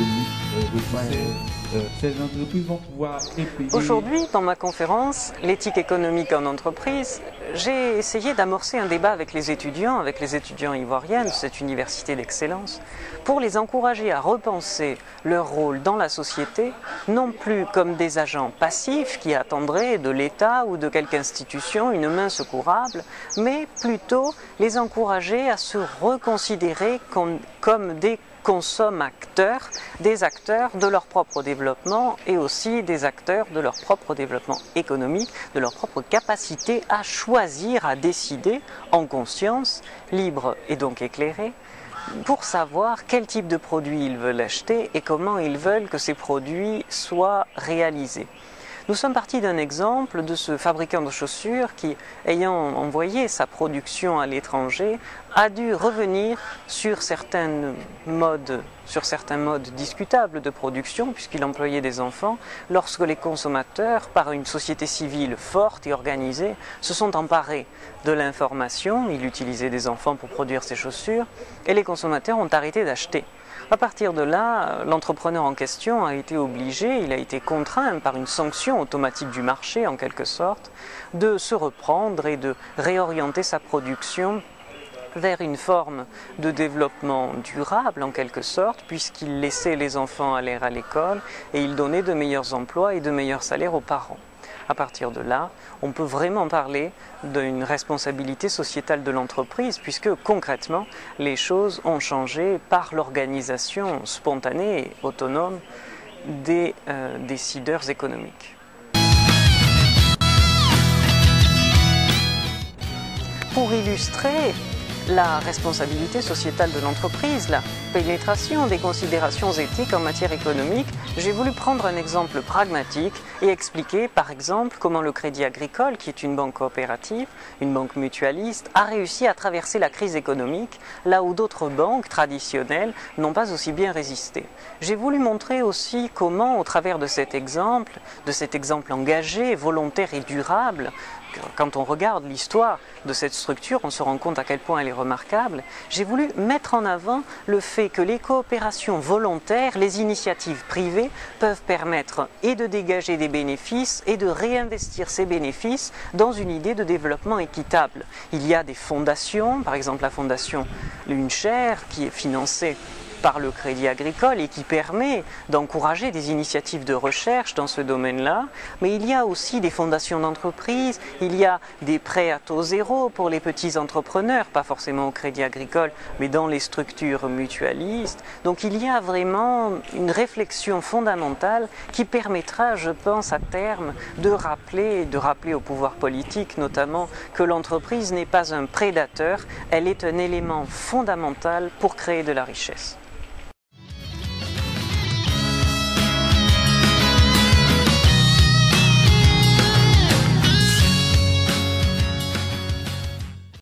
économique, ces entreprises vont pouvoir payer. Aujourd'hui, dans ma conférence, l'éthique économique en entreprise, j'ai essayé d'amorcer un débat avec les étudiants ivoiriens de cette université d'excellence, pour les encourager à repenser leur rôle dans la société, non plus comme des agents passifs qui attendraient de l'État ou de quelque institution une main secourable, mais plutôt les encourager à se reconsidérer comme des consommateurs, des acteurs de leur propre développement et aussi des acteurs de leur propre développement économique, de leur propre capacité à choisir, à décider en conscience, libre et donc éclairée, pour savoir quel type de produits ils veulent acheter et comment ils veulent que ces produits soient réalisés. Nous sommes partis d'un exemple de ce fabricant de chaussures qui, ayant envoyé sa production à l'étranger, a dû revenir sur certains modes discutables de production, puisqu'il employait des enfants, lorsque les consommateurs, par une société civile forte et organisée, se sont emparés de l'information. Il utilisait des enfants pour produire ses chaussures, et les consommateurs ont arrêté d'acheter. À partir de là, l'entrepreneur en question a été obligé, il a été contraint par une sanction automatique du marché en quelque sorte, de se reprendre et de réorienter sa production vers une forme de développement durable en quelque sorte, puisqu'il laissait les enfants aller à l'école et il donnait de meilleurs emplois et de meilleurs salaires aux parents. À partir de là, on peut vraiment parler d'une responsabilité sociétale de l'entreprise, puisque concrètement, les choses ont changé par l'organisation spontanée et autonome des décideurs économiques. Pour illustrer la responsabilité sociétale de l'entreprise, la pénétration des considérations éthiques en matière économique, j'ai voulu prendre un exemple pragmatique et expliquer par exemple comment le Crédit Agricole, qui est une banque coopérative, une banque mutualiste, a réussi à traverser la crise économique là où d'autres banques traditionnelles n'ont pas aussi bien résisté. J'ai voulu montrer aussi comment, au travers de cet exemple engagé, volontaire et durable, quand on regarde l'histoire de cette structure, on se rend compte à quel point elle est remarquable. J'ai voulu mettre en avant le fait que les coopérations volontaires, les initiatives privées peuvent permettre et de dégager des bénéfices et de réinvestir ces bénéfices dans une idée de développement équitable. Il y a des fondations, par exemple la fondation Luncher, qui est financée par le Crédit Agricole et qui permet d'encourager des initiatives de recherche dans ce domaine-là, mais il y a aussi des fondations d'entreprise, il y a des prêts à taux zéro pour les petits entrepreneurs, pas forcément au Crédit Agricole, mais dans les structures mutualistes. Donc il y a vraiment une réflexion fondamentale qui permettra, je pense, à terme, de rappeler au pouvoir politique notamment que l'entreprise n'est pas un prédateur, elle est un élément fondamental pour créer de la richesse.